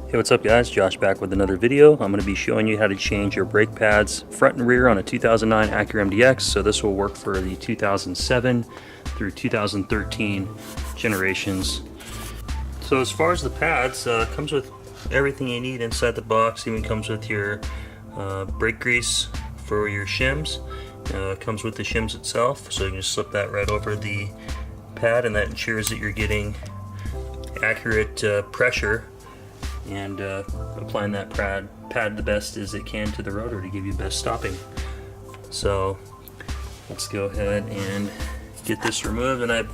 Hey, what's up guys? Josh back with another video. I'm going to be showing you how to change your brake pads front and rear on a 2009 Acura MDX. So this will work for the 2007 through 2013 generations. So as far as the pads, comes with everything you need inside the box. Even comes with your brake grease for your shims. Comes with the shims itself, so you can just slip that right over the pad, and that ensures that you're getting accurate pressure and applying that pad the best as it can to the rotor to give you best stopping. So let's go ahead and get this removed, and I've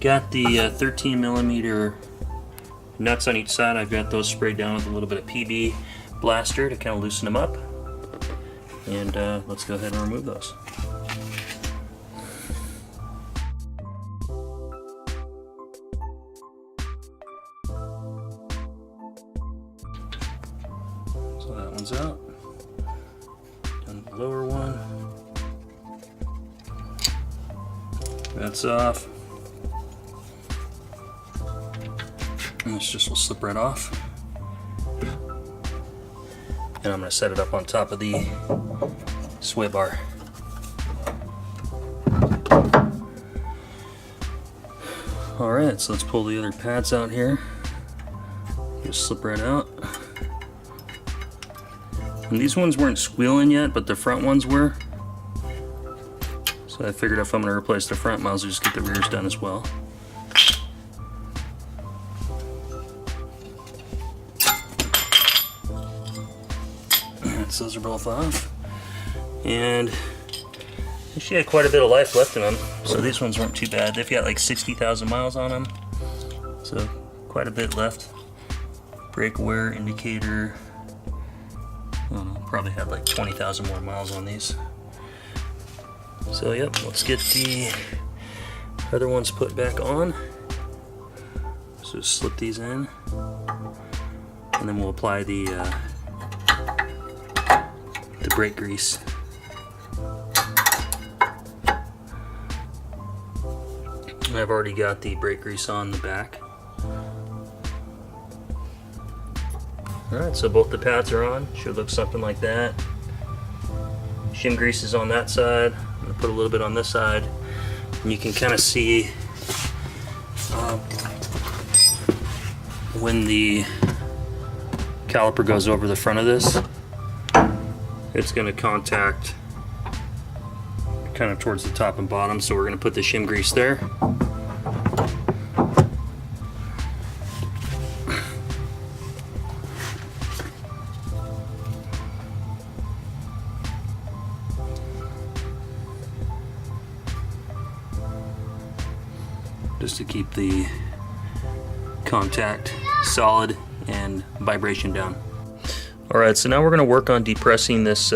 got the 13 millimeter nuts on each side. I've got those sprayed down with a little bit of PB blaster to kind of loosen them up, and let's go ahead and remove those. So that one's out. Done the lower one. That's off. And this just will slip right off. And I'm going to set it up on top of the sway bar. Alright, so let's pull the other pads out here. Just slip right out. And these ones weren't squealing yet, but the front ones were. So I figured if I'm going to replace the front, might as well just get the rears done as well. So those are both off. And she had quite a bit of life left in them, so these ones weren't too bad. They've got like 60,000 miles on them, so quite a bit left. Brake wear indicator, I don't know, probably had like 20,000 more miles on these. So yep, let's get the other ones put back on. So just slip these in, and then we'll apply the brake grease. And I've already got the brake grease on the back. Alright, so both the pads are on. Should look something like that. Shim grease is on that side. I'm going to put a little bit on this side. And you can kind of see when the caliper goes over the front of this, it's going to contact kind of towards the top and bottom, so we're going to put the shim grease there. Just to keep the contact solid and vibration down. Alright, so now we're going to work on depressing this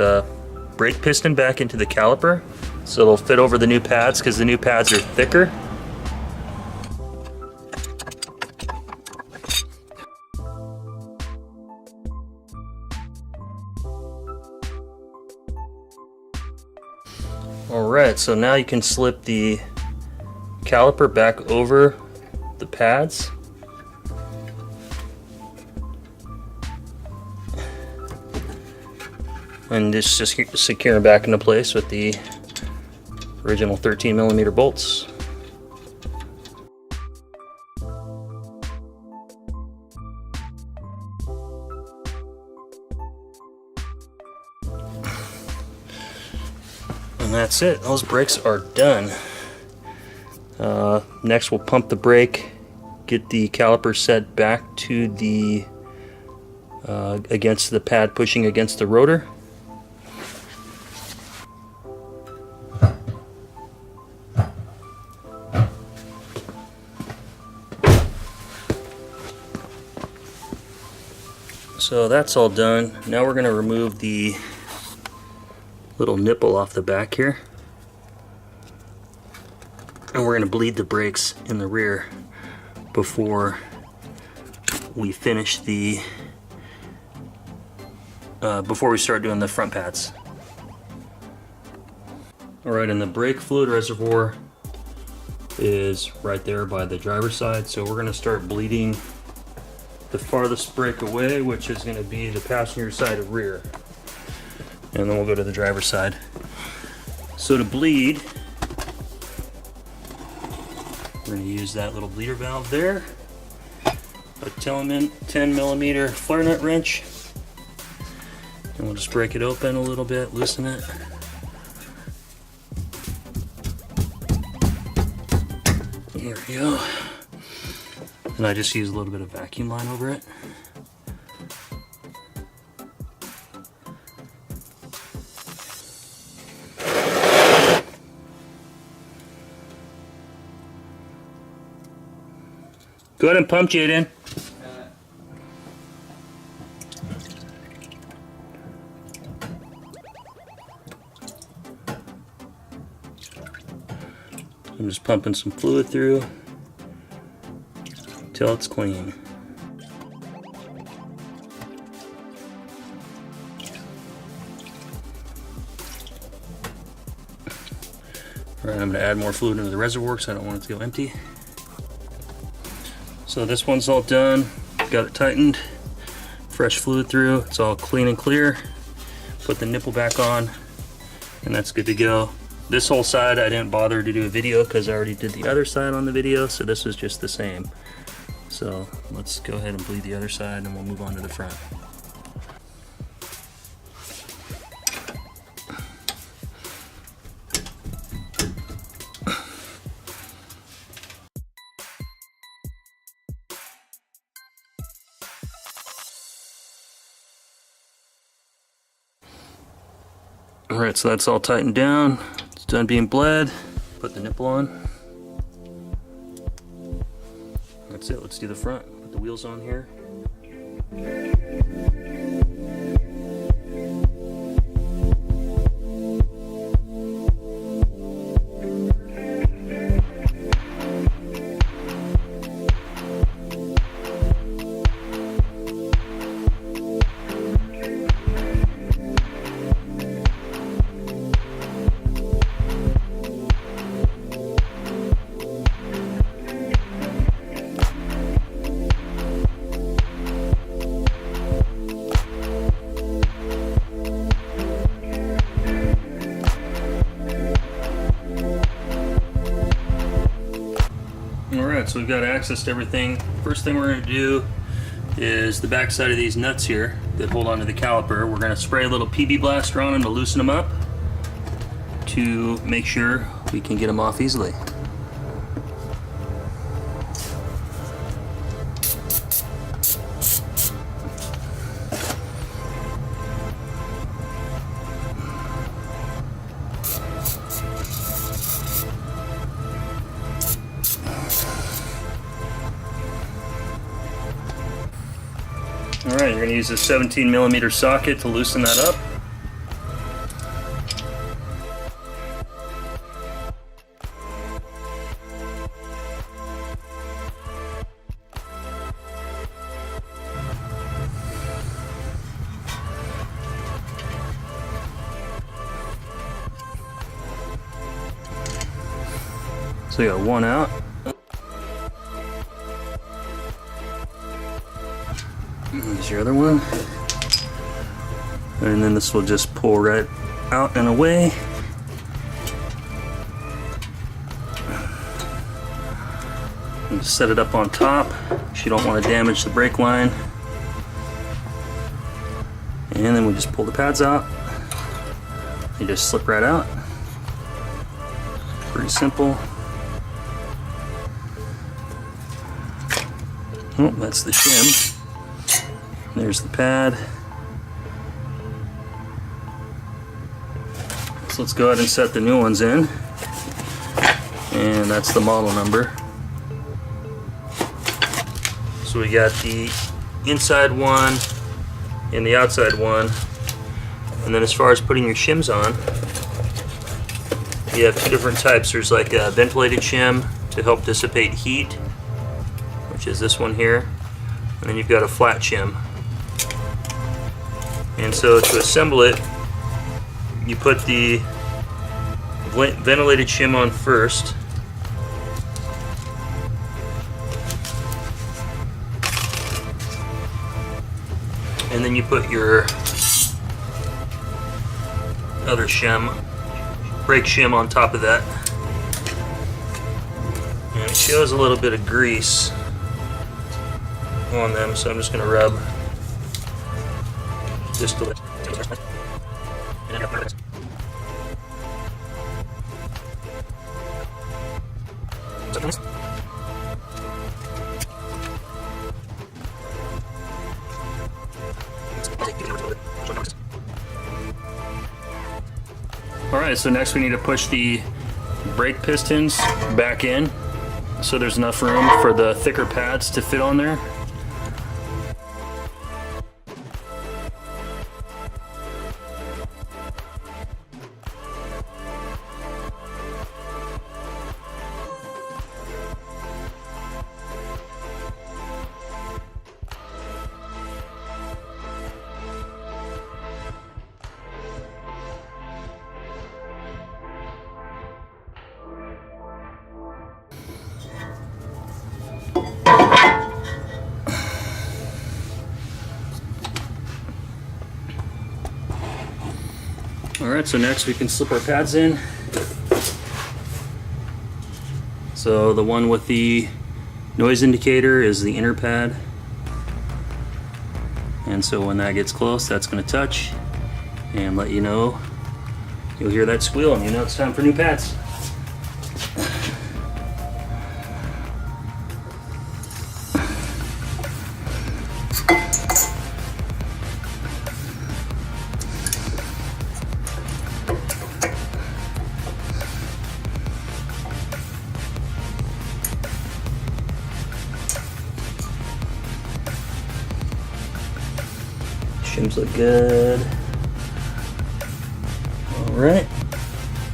brake piston back into the caliper so it'll fit over the new pads, because the new pads are thicker. Alright, so now you can slip the caliper back over the pads. And this just securing back into place with the original 13 millimeter bolts. And that's it. Those brakes are done. Next we'll pump the brake, get the caliper set back to the against the pad pushing against the rotor. So that's all done. Now we're going to remove the little nipple off the back here, and we're going to bleed the brakes in the rear before we finish the before we start doing the front pads. Alright, and the brake fluid reservoir is right there by the driver's side, so we're going to start bleeding the farthest brake away, which is going to be the passenger side of rear. And then we'll go to the driver's side. So to bleed, we're going to use that little bleeder valve there. A 10 millimeter flare nut wrench. And we'll just break it open a little bit, loosen it. There we go. And I just use a little bit of vacuum line over it. Go ahead and pump, Jaden. I'm just pumping some fluid through until it's clean. Alright, I'm going to add more fluid into the reservoir because I don't want it to go empty. So this one's all done, got it tightened, fresh fluid through, it's all clean and clear. Put the nipple back on, and that's good to go. This whole side I didn't bother to do a video because I already did the other side on the video, so this is just the same. So let's go ahead and bleed the other side and we'll move on to the front. Alright, so that's all tightened down. It's done being bled. Put the nipple on. That's it, let's do the front. Put the wheels on here. Alright, so we've got access to everything. First thing we're going to do is the back side of these nuts here that hold onto the caliper. We're going to spray a little PB blaster on them to loosen them up to make sure we can get them off easily. Alright, you're going to use a 17 millimeter socket to loosen that up. So you got one out. There's your other one. And then this will just pull right out and away. And just set it up on top because you don't want to damage the brake line. And then we just pull the pads out. They just slip right out. Pretty simple. Oh, that's the shim. There's the pad. So let's go ahead and set the new ones in. And that's the model number. So we got the inside one and the outside one. And then as far as putting your shims on, you have two different types. There's like a ventilated shim to help dissipate heat, which is this one here. And then you've got a flat shim. And so to assemble it, you put the ventilated shim on first. and then you put your other brake shim on top of that. And it shows a little bit of grease on them, so I'm just going to rub just a little. Alright, so next we need to push the brake pistons back in so there's enough room for the thicker pads to fit on there. Alright, so next we can slip our pads in. So the one with the noise indicator is the inner pad. And so when that gets close, that's going to touch and let you know. You'll hear that squeal and you know it's time for new pads. Shims look good.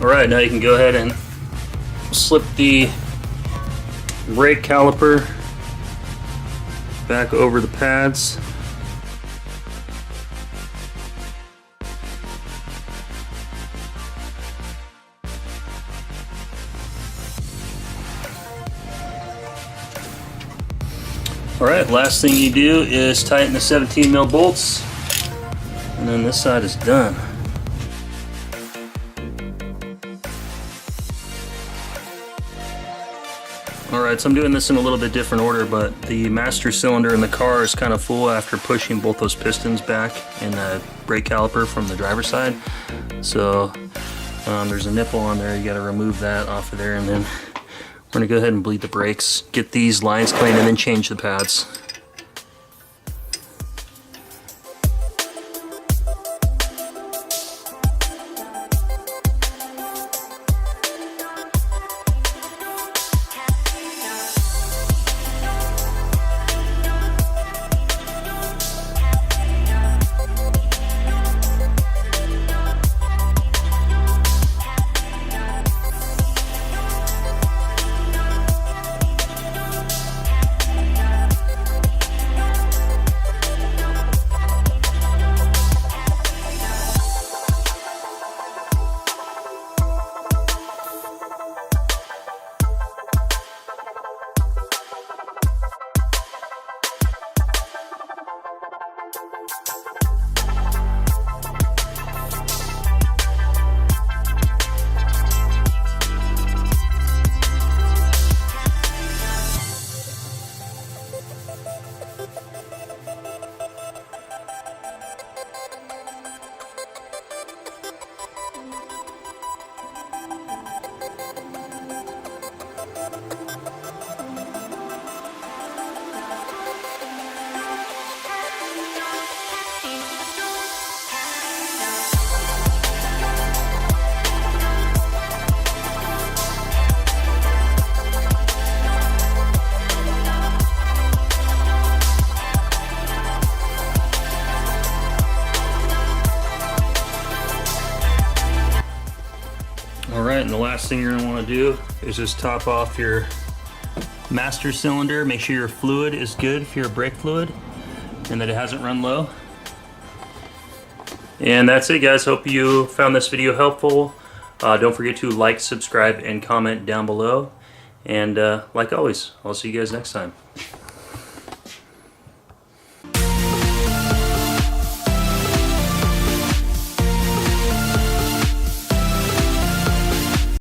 Alright, now you can go ahead and slip the brake caliper back over the pads. Alright, last thing you do is tighten the 17mm bolts. And then this side is done. Alright, so I'm doing this in a little bit different order, but the master cylinder in the car is kind of full after pushing both those pistons back in the brake caliper from the driver's side. So there's a nipple on there, you got to remove that off of there, and then we're going to go ahead and bleed the brakes, get these lines clean, and then change the pads. Alright, and the last thing you're going to want to do is just top off your master cylinder. Make sure your fluid is good for your brake fluid and that it hasn't run low. And that's it, guys. Hope you found this video helpful. Don't forget to like, subscribe, and comment down below. And like always, I'll see you guys next time.